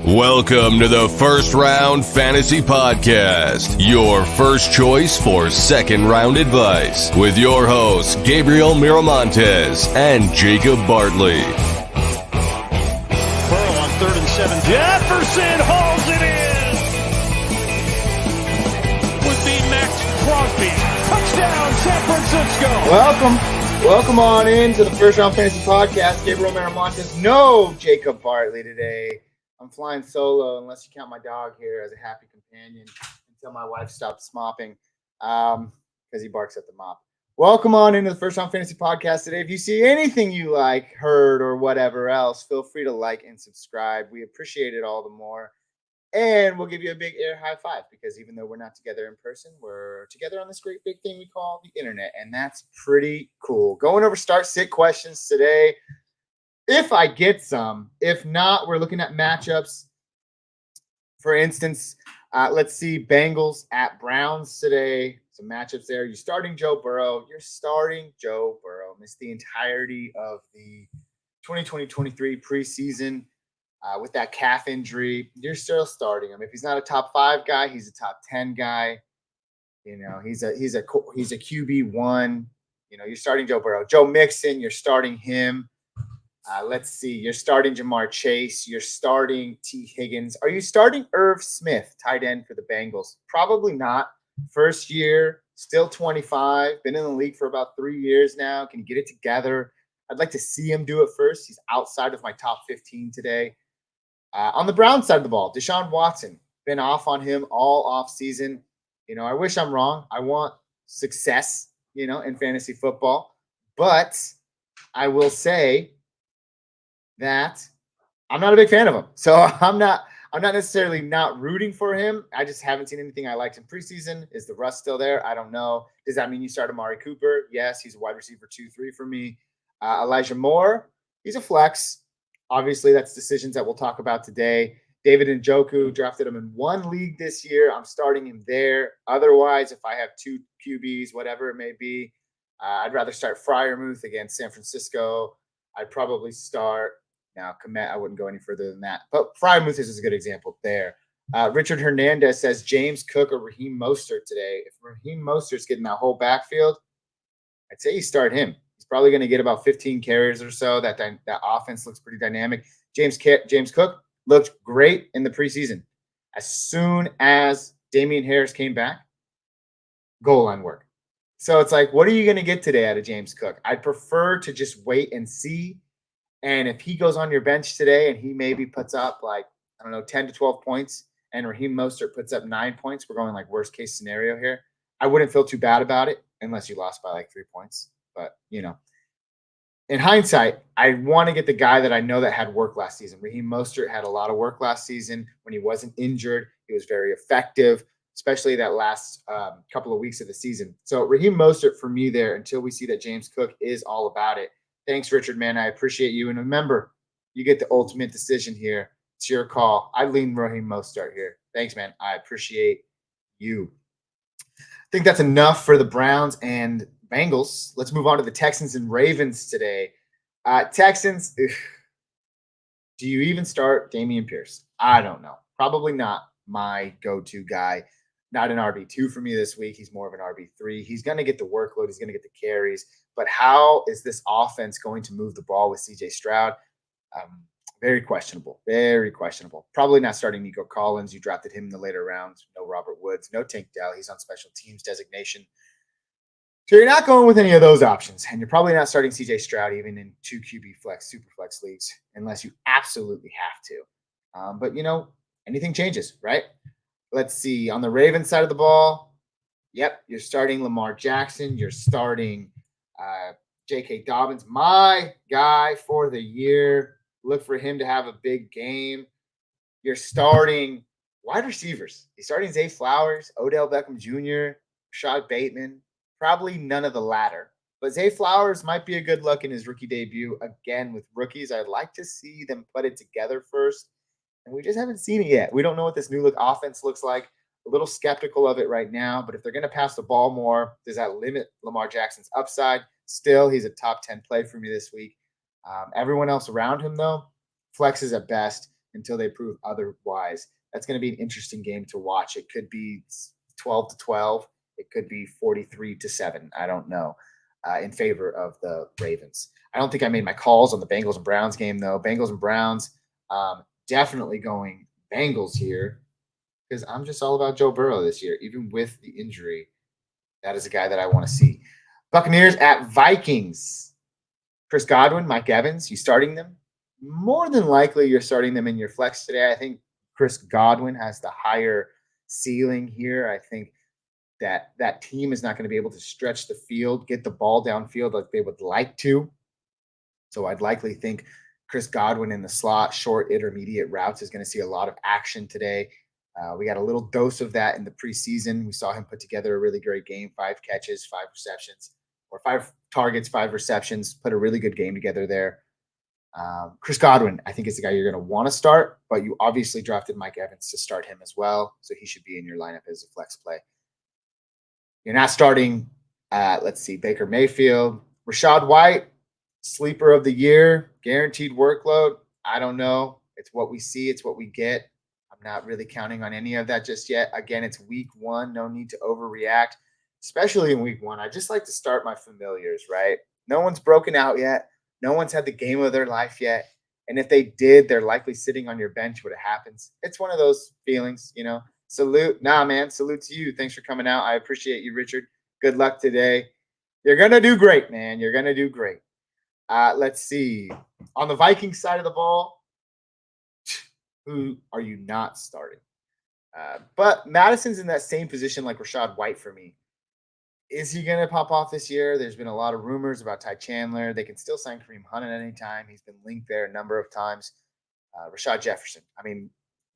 Welcome to the First Round Fantasy Podcast, your first choice for second round advice, with your hosts, Gabriel Miramontes and Jacob Bartley. Burrow on 3rd and 7. Jefferson hauls it in. Would be Max Crosby. Touchdown, San Francisco. Welcome on into the First Round Fantasy Podcast. Gabriel Miramontes, no Jacob Bartley today. I'm flying solo unless you count my dog here as a happy companion until my wife stops mopping because he barks at the mop. Welcome on into the First Round Fantasy Podcast today. If you see anything you like, heard, or whatever else, feel free to like and subscribe. We appreciate it all the more. And we'll give you a big air high five because even though we're not together in person, we're together on this great big thing we call the internet. And that's pretty cool. Going over start sit questions today. If I get some, if not, we're looking at matchups. For instance, let's see Bengals at Browns today. Some matchups there. You're starting Joe Burrow. Missed the entirety of the 2020-23 preseason with that calf injury. You're still starting him. If he's not a top 5 guy, he's a top 10 guy. You know, he's a QB1. You know, you're starting Joe Burrow. Joe Mixon, you're starting him. Let's see. You're starting Jamar Chase. You're starting T. Higgins. Are you starting Irv Smith, tight end for the Bengals? Probably not. First year, still 25. Been in the league for about 3 years now. Can get it together. I'd like to see him do it first. He's outside of my top 15 today. On the Browns side of the ball, Deshaun Watson. Been off on him all off season. You know, I wish I'm wrong. I want success, you know, in fantasy football. But I will say that I'm not a big fan of him. So I'm not necessarily not rooting for him. I just haven't seen anything I liked in preseason. Is the rust still there? I don't know. Does that mean you start Amari Cooper? Yes, he's a wide receiver 2-3 for me. Elijah Moore, he's a flex. Obviously, that's decisions that we'll talk about today. David Njoku, drafted him in one league this year. I'm starting him there. Otherwise, if I have 2 QBs, whatever it may be, I'd rather start Freiermuth against San Francisco. I'd probably start now, Komet, I wouldn't go any further than that. But Freiermuth is a good example there. Richard Hernandez says James Cook or Raheem Mostert today. If Raheem Mostert's getting that whole backfield, I'd say you start him. He's probably going to get about 15 carries or so. That offense looks pretty dynamic. James Cook looked great in the preseason. As soon as Damian Harris came back, goal line work. So it's like, what are you going to get today out of James Cook? I'd prefer to just wait and see. And if he goes on your bench today and he maybe puts up 10 to 12 points and Raheem Mostert puts up 9 points, we're going like worst case scenario here. I wouldn't feel too bad about it unless you lost by like 3 points. But, you know, in hindsight, I want to get the guy that I know that had work last season. Raheem Mostert had a lot of work last season when he wasn't injured. He was very effective, especially that last couple of weeks of the season. So Raheem Mostert for me there until we see that James Cook is all about it. Thanks, Richard, man. I appreciate you. And remember, you get the ultimate decision here. It's your call. I lean Raheem Mostert here. Thanks, man. I appreciate you. I think that's enough for the Browns and Bengals. Let's move on to the Texans and Ravens today. Texans, do you even start Dameon Pierce? I don't know. Probably not my go-to guy. Not an RB2 for me this week. He's more of an RB3. He's going to get the workload. He's going to get the carries. But how is this offense going to move the ball with C.J. Stroud? Very questionable. Very questionable. Probably not starting Nico Collins. You drafted him in the later rounds. No Robert Woods. No Tank Dell. He's on special teams designation. So you're not going with any of those options. And you're probably not starting C.J. Stroud even in 2 QB flex, super flex leagues, unless you absolutely have to. But, you know, anything changes, right? Let's see. On the Ravens side of the ball, yep, you're starting Lamar Jackson. You're starting J.K. Dobbins, my guy for the year. Look for him to have a big game. You're starting wide receivers. You're starting Zay Flowers, Odell Beckham Jr., Rashad Bateman. Probably none of the latter. But Zay Flowers might be a good look in his rookie debut. Again, with rookies, I'd like to see them put it together first. And we just haven't seen it yet. We don't know what this new look offense looks like. A little skeptical of it right now. But if they're going to pass the ball more, does that limit Lamar Jackson's upside? Still, he's a top 10 play for me this week. Everyone else around him, though, flexes at best. until they prove otherwise. That's going to be an interesting game to watch. It could be 12-12. It could be 43-7. I don't know, in favor of the Ravens. I don't think I made my calls on the Bengals and Browns game, though. Bengals and Browns, definitely going Bengals here because I'm just all about Joe Burrow this year, even with the injury. That is a guy that I want to see. Buccaneers at Vikings. Chris Godwin, Mike Evans, you starting them? More than likely, you're starting them in your flex today. I think Chris Godwin has the higher ceiling here. I think that team is not going to be able to stretch the field, get the ball downfield like they would like to. So I'd likely think Chris Godwin in the slot, short, intermediate routes is going to see a lot of action today. We got a little dose of that in the preseason. We saw him put together a really great game, 5 catches, 5 receptions, or 5 targets, 5 receptions, put a really good game together there. Chris Godwin, I think, is the guy you're going to want to start, but you obviously drafted Mike Evans to start him as well, so he should be in your lineup as a flex play. You're not starting, Baker Mayfield. Rachaad White, sleeper of the year, guaranteed workload. I don't know. It's what we see. It's what we get. I'm not really counting on any of that just yet. Again, it's week 1. No need to overreact, especially in week 1. I just like to start my familiars, right? No one's broken out yet. No one's had the game of their life yet. And if they did, they're likely sitting on your bench when it happens. It's one of those feelings, you know. Salute. Nah, man. Salute to you. Thanks for coming out. I appreciate you, Richard. Good luck today. You're going to do great, man. You're going to do great. Let's see. On the Vikings side of the ball, who are you not starting? But Madison's in that same position like Rachaad White for me. Is he going to pop off this year? There's been a lot of rumors about Ty Chandler. They can still sign Kareem Hunt at any time. He's been linked there a number of times. Rashad Jefferson.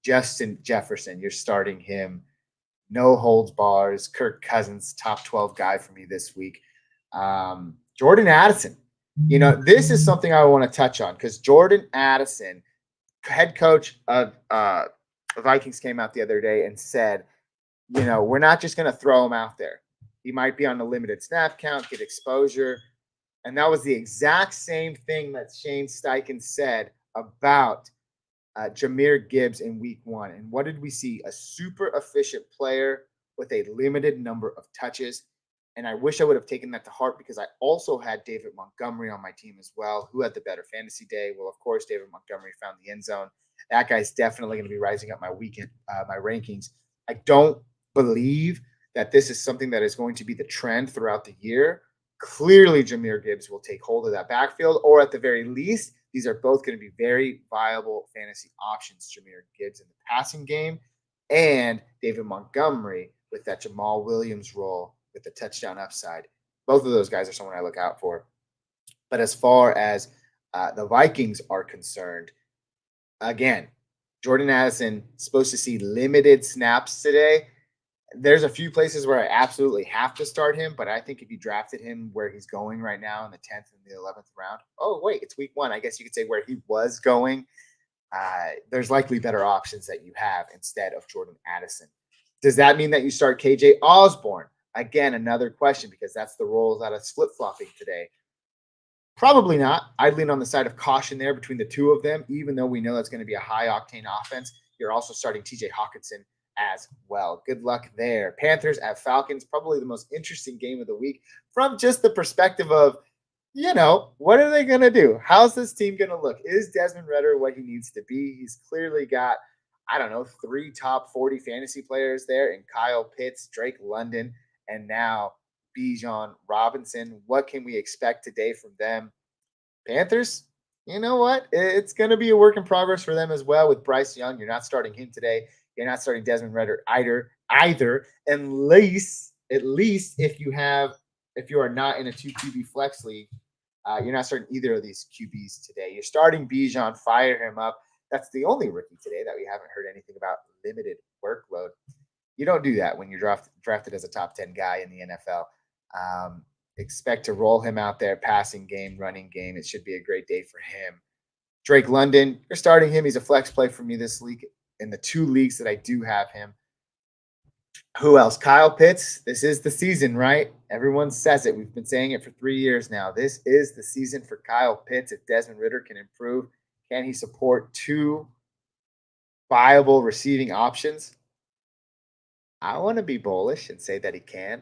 Justin Jefferson, you're starting him. No holds bars. Kirk Cousins, top 12 guy for me this week. Jordan Addison. You know, this is something I want to touch on because Jordan Addison, head coach of the Vikings, came out the other day and said, you know, we're not just going to throw him out there. He might be on a limited snap count, get exposure. And that was the exact same thing that Shane Steichen said about Jahmyr Gibbs in week 1. And what did we see? A super efficient player with a limited number of touches. And I wish I would have taken that to heart because I also had David Montgomery on my team as well, who had the better fantasy day. Well, of course, David Montgomery found the end zone. That guy's definitely going to be rising up my rankings. I don't believe that this is something that is going to be the trend throughout the year. Clearly, Jahmyr Gibbs will take hold of that backfield, or at the very least, these are both going to be very viable fantasy options. Jahmyr Gibbs in the passing game and David Montgomery with that Jamal Williams role with the touchdown upside. Both of those guys are someone I look out for. But as far as the Vikings are concerned, again, Jordan Addison supposed to see limited snaps today. There's a few places where I absolutely have to start him, but I think if you drafted him where he's going right now in the 10th and the 11th round, oh, wait, it's week 1. I guess you could say where he was going. There's likely better options that you have instead of Jordan Addison. Does that mean that you start KJ Osborne? Again, another question because that's the role that is flip-flopping today. Probably not. I'd lean on the side of caution there between the two of them, even though we know that's going to be a high-octane offense. You're also starting TJ Hawkinson as well. Good luck there. Panthers at Falcons, probably the most interesting game of the week from just the perspective of, you know, what are they going to do? How's this team going to look? Is Desmond Ridder what he needs to be? He's clearly got, 3 top 40 fantasy players there in Kyle Pitts, Drake London, and now Bijan Robinson. What can we expect today from them? Panthers, you know what? It's going to be a work in progress for them as well with Bryce Young. You're not starting him today. You're not starting Desmond Ridder either, at least if you are not in a 2 QB flex league, you're not starting either of these QBs today. You're starting Bijan, fire him up. That's the only rookie today that we haven't heard anything about limited workload. You don't do that when you're drafted as a top 10 guy in the NFL. Expect to roll him out there, passing game, running game. It should be a great day for him. Drake London, you're starting him. He's a flex play for me this week in the 2 leagues that I do have him. Who else? Kyle Pitts. This is the season, right? Everyone says it. We've been saying it for 3 years now. This is the season for Kyle Pitts. If Desmond Ridder can improve, can he support 2 viable receiving options, I want to be bullish and say that he can.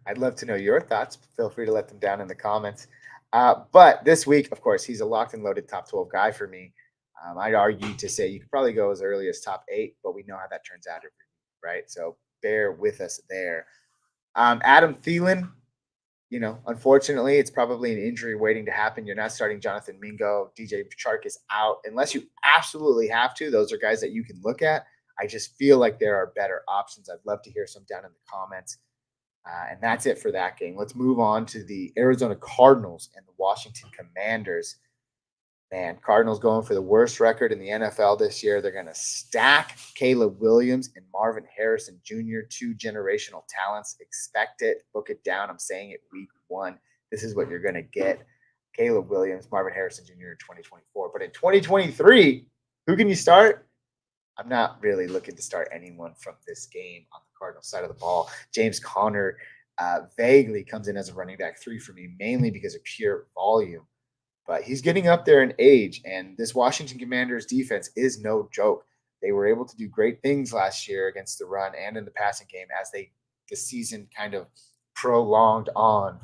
I'd love to know your thoughts. Feel free to let them down in the comments. But this week, of course, he's a locked and loaded top 12 guy for me. I'd argue to say you could probably go as early as top 8, but we know how that turns out, right? So bear with us there. Adam Thielen, unfortunately, it's probably an injury waiting to happen. You're not starting Jonathan Mingo. DJ Chark is out. Unless you absolutely have to, those are guys that you can look at. I just feel like there are better options. I'd love to hear some down in the comments. And that's it for that game. Let's move on to the Arizona Cardinals and the Washington Commanders. Man, Cardinals going for the worst record in the NFL this year. They're going to stack Caleb Williams and Marvin Harrison Jr., 2 generational talents. Expect it. Book it down. I'm saying it week 1. This is what you're going to get. Caleb Williams, Marvin Harrison Jr. in 2024. But in 2023, who can you start? I'm not really looking to start anyone from this game on the Cardinals side of the ball. James Conner vaguely comes in as a running back 3 for me, mainly because of pure volume. But he's getting up there in age, and this Washington Commanders defense is no joke. They were able to do great things last year against the run and in the passing game as the season kind of prolonged on.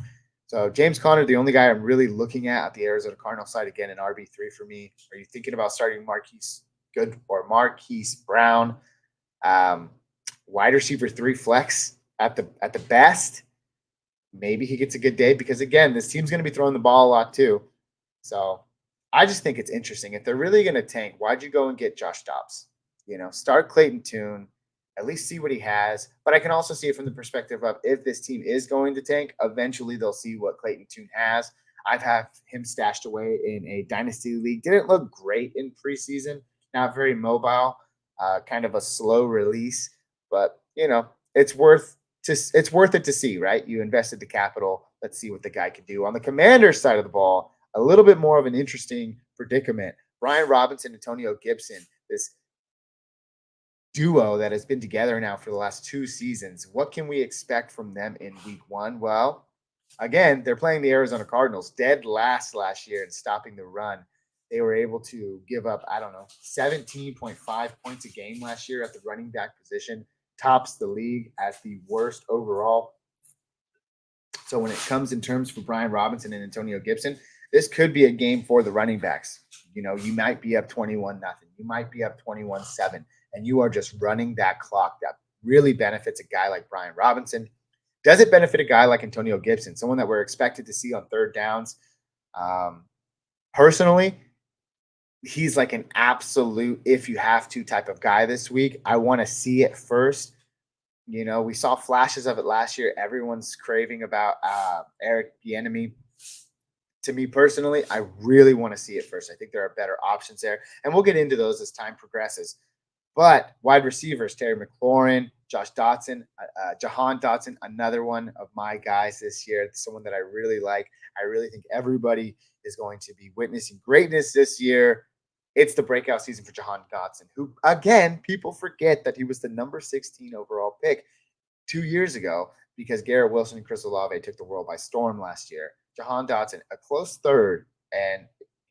So James Conner, the only guy I'm really looking at the Arizona Cardinals side, again, an RB3 for me. Are you thinking about starting Marquise Brown? Wide receiver 3 flex at the best. Maybe he gets a good day because, again, this team's going to be throwing the ball a lot too. So I just think it's interesting. If they're really going to tank, why'd you go and get Josh Dobbs? Start Clayton Tune, at least see what he has. But I can also see it from the perspective of if this team is going to tank, eventually they'll see what Clayton Tune has. I've had him stashed away in a dynasty league. Didn't look great in preseason. Not very mobile, kind of a slow release. But, it's worth it to see, right? You invested the capital. Let's see what the guy can do. On the Commanders side of the ball, a little bit more of an interesting predicament. Brian Robinson, Antonio Gibson, this duo that has been together now for the last 2 seasons. What can we expect from them in week 1? Well, again, they're playing the Arizona Cardinals, dead last year in stopping the run. They were able to give up, 17.5 points a game last year at the running back position, tops the league as the worst overall. So when it comes in terms for Brian Robinson and Antonio Gibson, this could be a game for the running backs. You might be up 21-0. You might be up 21-7, and you are just running that clock. That really benefits a guy like Brian Robinson. Does it benefit a guy like Antonio Gibson, someone that we're expected to see on third downs? Personally, he's like an absolute if you have to type of guy this week. I want to see it first. We saw flashes of it last year. Everyone's craving about Eric Bieniemy. To me personally, I really want to see it first. I think there are better options there, and we'll get into those as time progresses. But wide receivers, Terry McLaurin, Jahan Dotson, another one of my guys this year, someone that I really like. I really think everybody is going to be witnessing greatness this year. It's the breakout season for Jahan Dotson, who, again, people forget that he was the number 16 overall pick 2 years ago because Garrett Wilson and Chris Olave took the world by storm last year. Jahan Dotson, a close third, and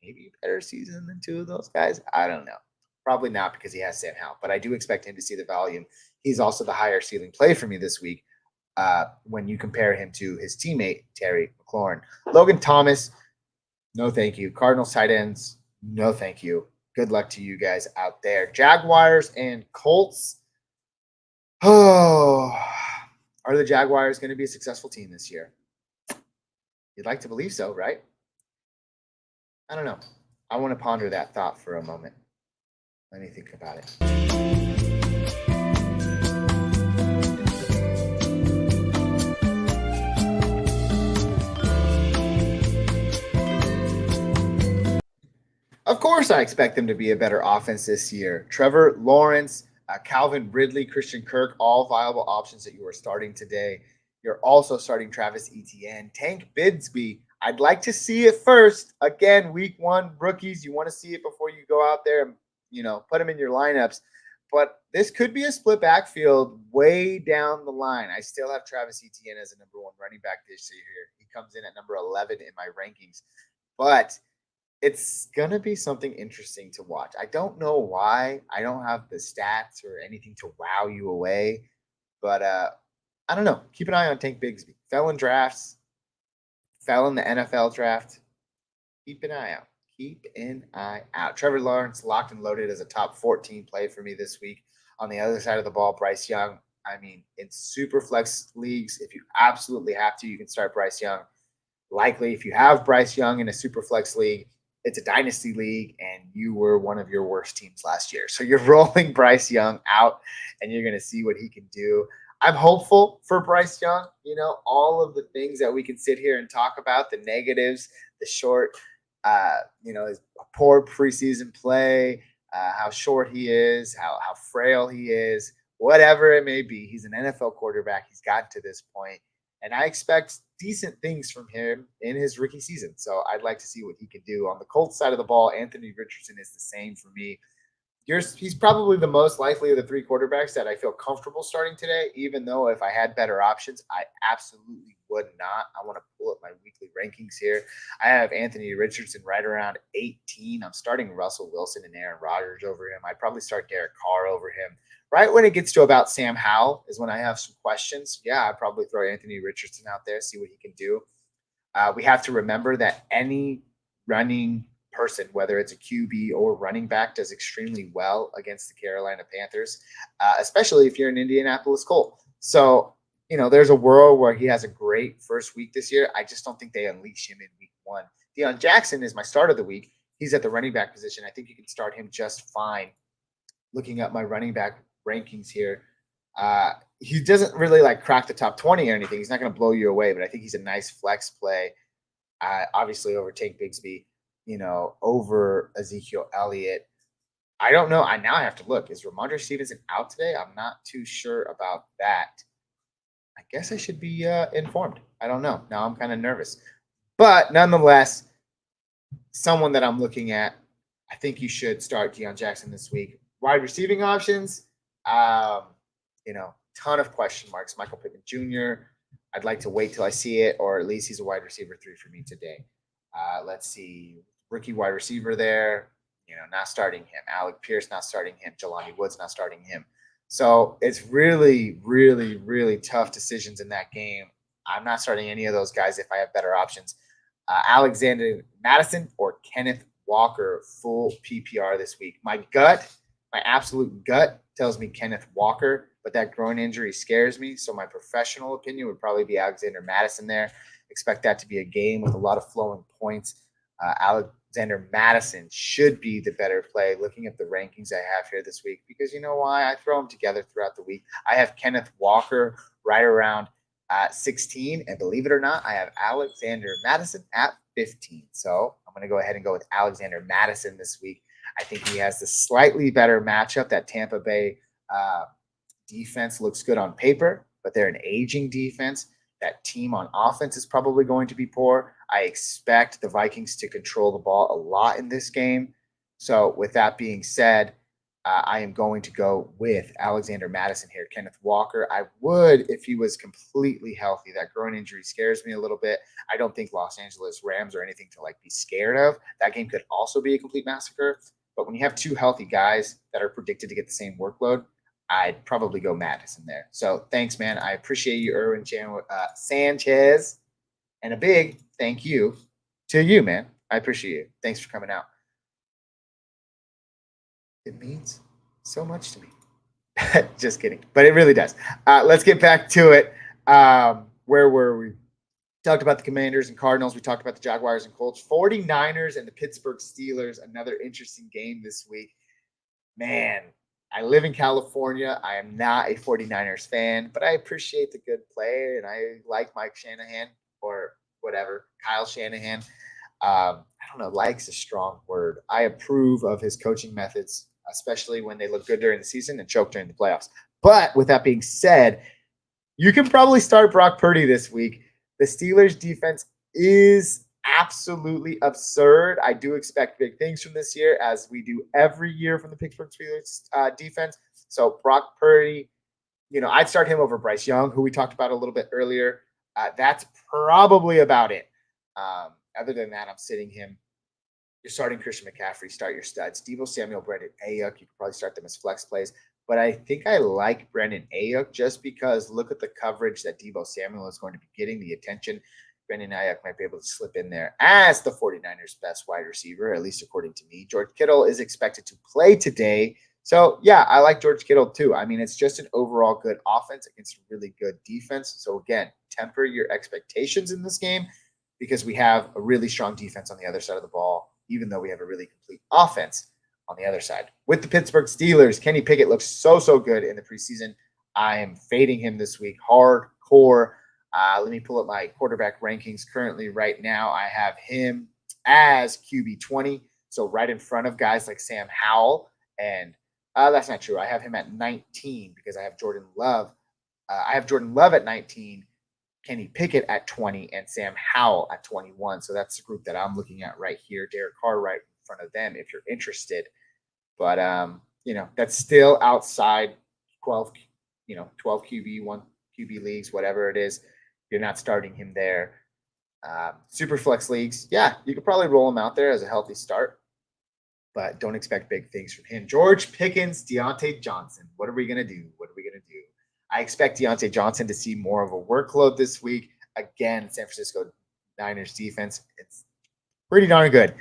maybe a better season than 2 of those guys. I don't know. Probably not because he has Sam Howell, but I do expect him to see the volume. He's also the higher ceiling play for me this week when you compare him to his teammate, Terry McLaurin. Logan Thomas, no thank you. Cardinals tight ends, no thank you. Good luck to you guys out there. Jaguars and Colts. Oh, are the Jaguars going to be a successful team this year? You'd like to believe so, right? I don't know. I want to ponder that thought for a moment. Let me think about it. Of course, I expect them to be a better offense this year. Trevor Lawrence, Calvin Ridley, Christian Kirk, all viable options that you are starting today. You're also starting Travis Etienne. Tank Bigsby, I'd like to see it first. Again, week 1, rookies, you want to see it before you go out there and, put them in your lineups. But this could be a split backfield way down the line. I still have Travis Etienne as a number 1 running back this year. He comes in at number 11 in my rankings. But it's going to be something interesting to watch. I don't know why. I don't have the stats or anything to wow you away, but I don't know. Keep an eye on Tank Bigsby. Fell in drafts, fell in the NFL draft. Keep an eye out. Keep an eye out. Trevor Lawrence locked and loaded as a top 14 play for me this week. On the other side of the ball, Bryce Young. I mean, in super flex leagues, if you absolutely have to, you can start Bryce Young. Likely, if you have Bryce Young in a super flex league, it's a dynasty league, and you were one of your worst teams last year. So you're rolling Bryce Young out, and you're going to see what he can do. I'm hopeful for Bryce Young. You know, all of the things that we can sit here and talk about, the negatives, the short, his poor preseason play, how short he is, how frail he is, whatever it may be. He's an NFL quarterback. He's gotten to this point, and I expect decent things from him in his rookie season. So I'd like to see what he can do. On the Colts side of the ball, Anthony Richardson is the same for me. He's probably the most likely of the three quarterbacks that I feel comfortable starting today, even though if I had better options, I absolutely would not. I want to pull up my weekly rankings here. I have Anthony Richardson right around 18. I'm starting Russell Wilson and Aaron Rodgers over him. I'd probably start Derek Carr over him. Right when it gets to about Sam Howell is when I have some questions. Yeah, I'd probably throw Anthony Richardson out there, see what he can do. We have to remember that any running person, whether it's a QB or running back, does extremely well against the Carolina Panthers, especially if you're an Indianapolis Colt. So, there's a world where he has a great first week this year. I just don't think they unleash him in week one. Deion Jackson is my start of the week. He's at the running back position. I think you can start him just fine. Looking at my running back rankings here, he doesn't really crack the top 20 or anything. He's not going to blow you away, but I think he's a nice flex play. Obviously over Tank Bigsby, over Ezekiel Elliott. I don't know. I now have to look. Is Ramondre Stevenson out today? I'm not too sure about that. I guess I should be informed. I don't know. Now I'm kind of nervous. But nonetheless, someone that I'm looking at, I think you should start Deion Jackson this week. Wide receiving options, ton of question marks. Michael Pittman Jr., I'd like to wait till I see it, or at least he's a wide receiver 3 for me today. Let's see. Rookie wide receiver there, not starting him. Alec Pierce, not starting him. Jelani Woods, not starting him. So it's really, really, really tough decisions in that game. I'm not starting any of those guys if I have better options. Alexander Madison or Kenneth Walker, full PPR this week. My absolute gut tells me Kenneth Walker, but that groin injury scares me. So my professional opinion would probably be Alexander Madison there. Expect that to be a game with a lot of flowing points. Alexander Madison should be the better play looking at the rankings I have here this week, because you know why? I throw them together throughout the week. I have Kenneth Walker right around 16, and believe it or not, I have Alexander Madison at 15. So I'm going to go ahead and go with Alexander Madison this week. I think he has the slightly better matchup. That Tampa Bay defense looks good on paper, but they're an aging defense. That team on offense is probably going to be poor. I expect the Vikings to control the ball a lot in this game. So with that being said, I am going to go with Alexander Madison here. Kenneth Walker, I would if he was completely healthy. That groin injury scares me a little bit. I don't think Los Angeles Rams are anything to be scared of. That game could also be a complete massacre. But when you have two healthy guys that are predicted to get the same workload, I'd probably go Madison there. So thanks, man. I appreciate you, Erwin Sanchez. And a big thank you to you, man. I appreciate you. Thanks for coming out. It means so much to me. Just kidding. But it really does. Let's get back to it. Where were we? Talked about the Commanders and Cardinals. We talked about the Jaguars and Colts. 49ers and the Pittsburgh Steelers. Another interesting game this week. Man, I live in California. I am not a 49ers fan, but I appreciate the good play, and I like Mike Shanahan, or whatever, Kyle Shanahan. I don't know, like's a strong word. I approve of his coaching methods, especially when they look good during the season and choke during the playoffs. But with that being said, you can probably start Brock Purdy this week. The Steelers defense is absolutely absurd. I do expect big things from this year, as we do every year from the Pittsburgh Steelers defense. So Brock Purdy, I'd start him over Bryce Young, who we talked about a little bit earlier. That's probably about it. Other than that, I'm sitting him you're starting Christian McCaffrey, start your studs. Deebo Samuel, Brandon Ayuk, you could probably start them as flex plays. But I think I like Brandon Ayuk just because look at the coverage that Deebo Samuel is going to be getting, the attention. Brandon Ayuk might be able to slip in there as the 49ers' best wide receiver, at least according to me. George Kittle is expected to play today. So, yeah, I like George Kittle too. I mean, it's just an overall good offense against a really good defense. So, again, temper your expectations in this game because we have a really strong defense on the other side of the ball, even though we have a really complete offense on the other side. With the Pittsburgh Steelers, Kenny Pickett looks so good in the preseason. I am fading him this week hardcore. Let me pull up my quarterback rankings currently right now. I have him as QB 20, so right in front of guys like Sam Howell. And that's not true. I have him at 19 because I have Jordan Love. I have Jordan Love at 19, Kenny Pickett at 20, and Sam Howell at 21. So that's the group that I'm looking at right here. Derek Carr right in front of them if you're interested. But, that's still outside 12 QB, 1 QB leagues, whatever it is. You're not starting him there. Super flex leagues, yeah, you could probably roll him out there as a healthy start, but don't expect big things from him. George Pickens, Deontay Johnson. What are we going to do? I expect Deontay Johnson to see more of a workload this week. Again, San Francisco Niners defense, it's pretty darn good.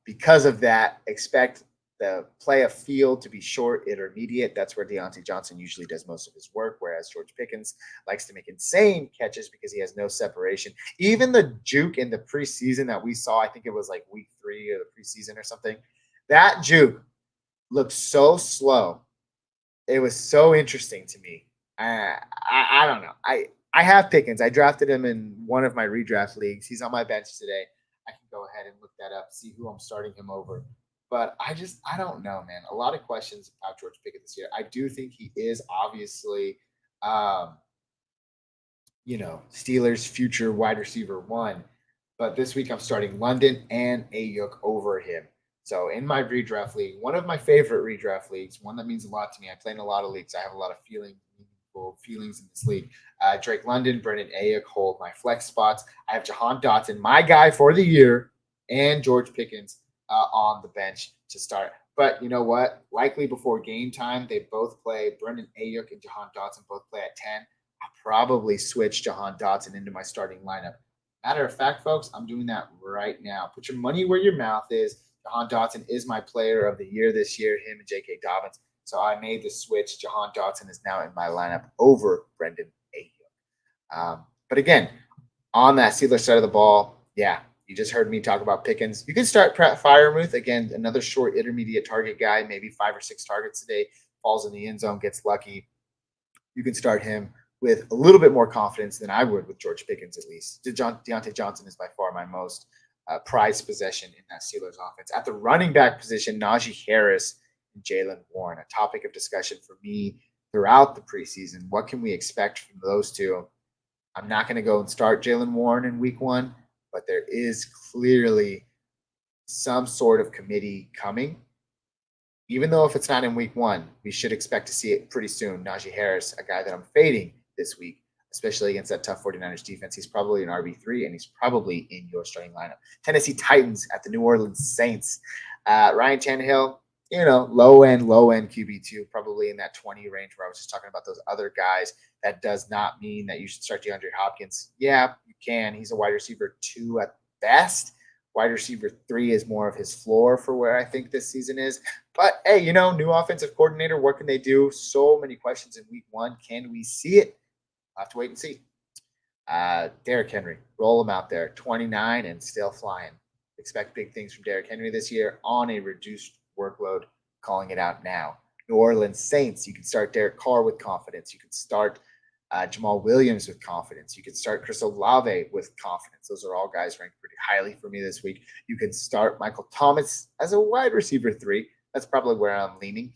Because of that, expect the play of field to be short, intermediate. That's where Deontay Johnson usually does most of his work, whereas George Pickens likes to make insane catches because he has no separation. Even the juke in the preseason that we saw, I think it was like week 3 of the preseason or something, that juke looked so slow. It was so interesting to me. I don't know. I have Pickens. I drafted him in one of my redraft leagues. He's on my bench today. I can go ahead and look that up, see who I'm starting him over. But I don't know, man. A lot of questions about George Pickett this year. I do think he is obviously, Steelers' future wide receiver 1. But this week I'm starting London and Ayuk over him. So in my redraft league, one of my favorite redraft leagues, one that means a lot to me. I play in a lot of leagues. I have a lot of meaningful feelings in this league. Drake London, Brandon Ayuk hold my flex spots. I have Jahan Dotson, my guy for the year, and George Pickens on the bench to start. But you know what? Likely before game time, they both play. Brandon Ayuk and Jahan Dotson both play at 10. I'll probably switch Jahan Dotson into my starting lineup. Matter of fact, folks, I'm doing that right now. Put your money where your mouth is. Jahan Dotson is my player of the year this year, him and J.K. Dobbins. So I made the switch. Jahan Dotson is now in my lineup over Brandon Ayuk. But again, on that Steelers side of the ball, yeah, you just heard me talk about Pickens. You can start Pratt Freiermuth. Again, another short intermediate target guy, maybe 5 or 6 targets today, falls in the end zone, gets lucky. You can start him with a little bit more confidence than I would with George Pickens, at least. Deontay Johnson is by far my most prized possession in that Steelers offense. At the running back position, Najee Harris and Jaylen Warren, a topic of discussion for me throughout the preseason. What can we expect from those two? I'm not going to go and start Jaylen Warren in week 1, but there is clearly some sort of committee coming. Even though if it's not in week 1, we should expect to see it pretty soon. Najee Harris, a guy that I'm fading this week, especially against that tough 49ers defense. He's probably an RB3, and he's probably in your starting lineup. Tennessee Titans at the New Orleans Saints. Ryan Tannehill, low-end QB2, probably in that 20 range where I was just talking about those other guys. That does not mean that you should start DeAndre Hopkins. Yeah, you can. He's a wide receiver 2 at best. Wide receiver 3 is more of his floor for where I think this season is. But, hey, new offensive coordinator, what can they do? So many questions in week 1. Can we see it? I'll have to wait and see. Derrick Henry, roll him out there, 29 and still flying. Expect big things from Derrick Henry this year on a reduced workload, calling it out now. New Orleans Saints, you can start Derek Carr with confidence. You can start Jamal Williams with confidence. You can start Chris Olave with confidence. Those are all guys ranked pretty highly for me this week. You can start Michael Thomas as a wide receiver 3. That's probably where I'm leaning.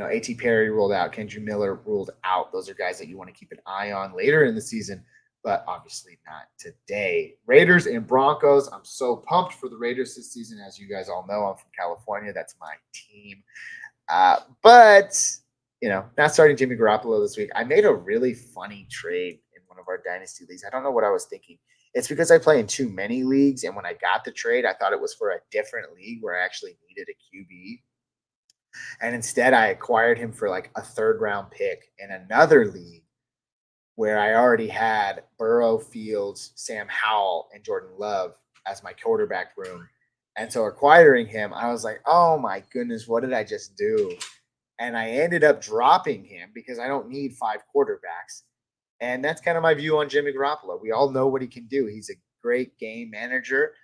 A.T. Perry ruled out. Kendra Miller ruled out. Those are guys that you want to keep an eye on later in the season, but obviously not today. Raiders and Broncos. I'm so pumped for the Raiders this season. As you guys all know, I'm from California. That's my team. But not starting Jimmy Garoppolo this week. I made a really funny trade in one of our dynasty leagues. I don't know what I was thinking. It's because I play in too many leagues, and when I got the trade, I thought it was for a different league where I actually needed a QB. And instead, I acquired him for like a third-round pick in another league where I already had Burrow, Fields, Sam Howell, and Jordan Love as my quarterback room. And so acquiring him, I was like, oh my goodness, what did I just do? And I ended up dropping him because I don't need 5 quarterbacks. And that's kind of my view on Jimmy Garoppolo. We all know what he can do. He's a great game manager.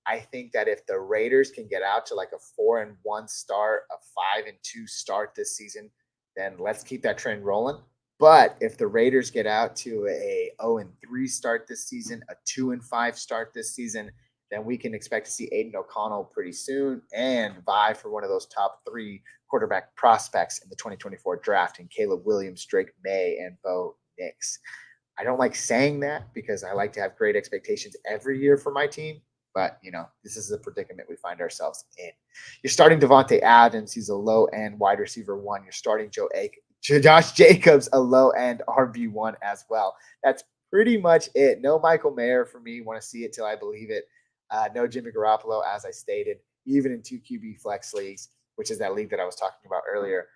I think that if the Raiders can get out to like a 4-1 start, a 5-2 start this season, then let's keep that trend rolling. But if the Raiders get out to a 0-3 start this season, a 2-5 start this season, then we can expect to see Aiden O'Connell pretty soon and vie for one of those top 3 quarterback prospects in the 2024 draft in Caleb Williams, Drake May, and Bo Nix. I don't like saying that because I like to have great expectations every year for my team. But, this is the predicament we find ourselves in. You're starting Devontae Adams. He's a low-end wide receiver 1. You're starting Josh Jacobs, a low-end RB1 as well. That's pretty much it. No Michael Mayer for me. Want to see it till I believe it. No Jimmy Garoppolo, as I stated, even in 2 QB flex leagues, which is that league that I was talking about earlier.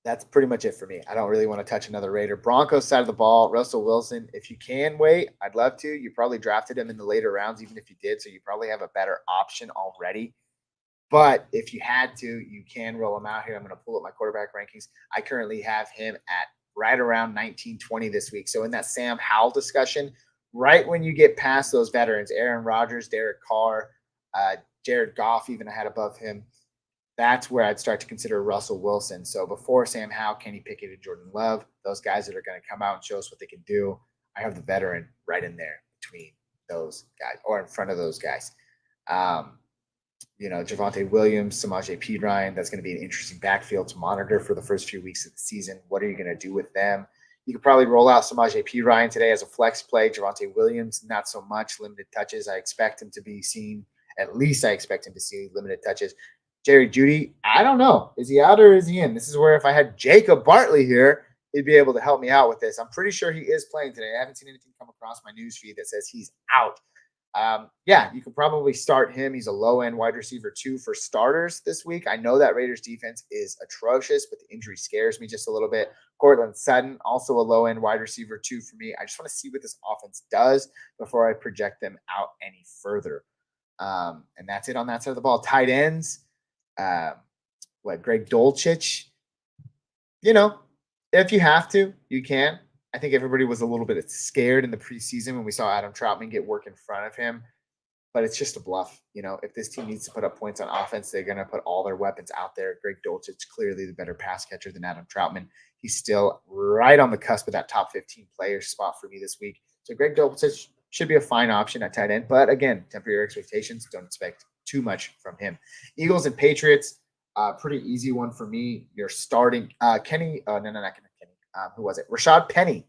That's pretty much it for me. I don't really want to touch another Raider. Broncos side of the ball, Russell Wilson. If you can wait, I'd love to. You probably drafted him in the later rounds, even if you did, so you probably have a better option already. But if you had to, you can roll him out here. I'm going to pull up my quarterback rankings. I currently have him at right around 19-20 this week. So in that Sam Howell discussion, right when you get past those veterans, Aaron Rodgers, Derek Carr, Jared Goff, even I had above him, that's where I'd start to consider Russell Wilson. So before Sam Howell, Kenny Pickett, and Jordan Love, those guys that are going to come out and show us what they can do, I have the veteran right in there between those guys or in front of those guys. Javonte Williams, Samaje Perine, that's going to be an interesting backfield to monitor for the first few weeks of the season. What are you going to do with them? You could probably roll out Samaje Perine today as a flex play. Javonte Williams, not so much, limited touches. I expect him to be seen. At least I expect him to see limited touches. Jerry Jeudy, I don't know. Is he out or is he in? This is where if I had Jacob Bartley here, he'd be able to help me out with this. I'm pretty sure he is playing today. I haven't seen anything come across my news feed that says he's out. You can probably start him. He's a low-end wide receiver 2 for starters this week. I know that Raiders defense is atrocious, but the injury scares me just a little bit. Courtland Sutton, also a low-end wide receiver 2 for me. I just want to see what this offense does before I project them out any further. And that's it on that side of the ball. Tight ends. Greg Dulcich, if you have to, you can. I think everybody was a little bit scared in the preseason when we saw Adam Troutman get work in front of him, but it's just a bluff. If this team needs to put up points on offense, they're going to put all their weapons out there. Greg Dulcich, clearly the better pass catcher than Adam Troutman. He's still right on the cusp of that top 15 player spot for me this week. So Greg Dulcich should be a fine option at tight end, but again, temper your expectations. Don't expect too much from him. Eagles and Patriots, pretty easy one for me. You're starting Kenny. Not Kenny. Who was it? Rashad Penny.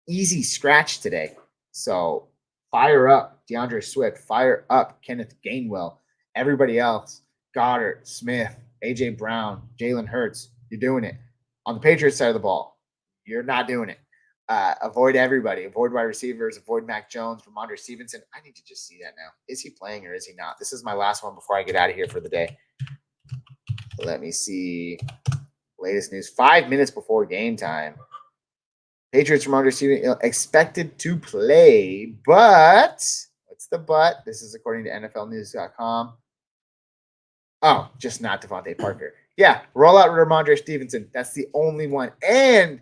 Easy scratch today. So fire up DeAndre Swift. Fire up Kenneth Gainwell. Everybody else, Goddard, Smith, AJ Brown, Jalen Hurts. You're doing it. On the Patriots side of the ball, you're not doing it. Avoid everybody. Avoid wide receivers. Avoid Mac Jones, Ramondre Stevenson. I need to just see that now. Is he playing or is he not? This is my last one before I get out of here for the day. Let me see. Latest news. 5 minutes before game time. Patriots Ramondre Stevenson expected to play, but what's the but? This is according to NFLnews.com. Oh, just not Devontae Parker. Yeah, roll out Ramondre Stevenson. That's the only one. And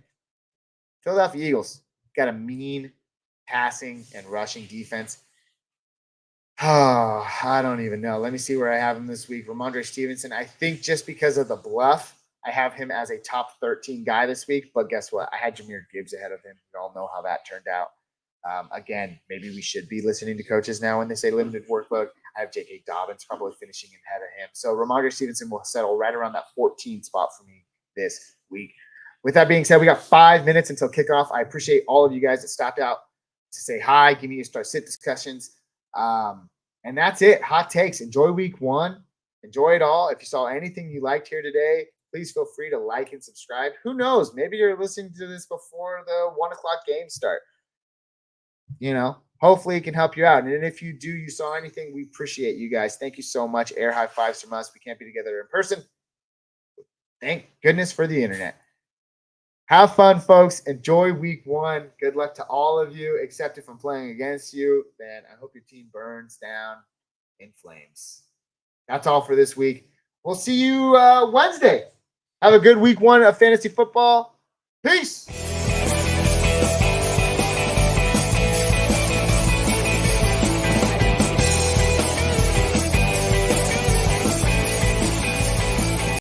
Philadelphia Eagles got a mean passing and rushing defense. Oh, I don't even know. Let me see where I have him this week. Ramondre Stevenson, I think just because of the bluff, I have him as a top 13 guy this week. But guess what? I had Jahmyr Gibbs ahead of him. We all know how that turned out. Again, maybe we should be listening to coaches now when they say limited workload. I have J.K. Dobbins probably finishing ahead of him. So Ramondre Stevenson will settle right around that 14 spot for me this week. With that being said, we got 5 minutes until kickoff. I appreciate all of you guys that stopped out to say hi, give me your start-sit discussions. And that's it. Hot takes. Enjoy week 1. Enjoy it all. If you saw anything you liked here today, please feel free to like and subscribe. Who knows? Maybe you're listening to this before the 1 o'clock game start. hopefully it can help you out. And if you do, you saw anything, we appreciate you guys. Thank you so much. Air high fives from us. We can't be together in person. Thank goodness for the internet. Have fun, folks. Enjoy week 1. Good luck to all of you, except if I'm playing against you, then I hope your team burns down in flames. That's all for this week. We'll see you Wednesday. Have a good week 1 of fantasy football. Peace.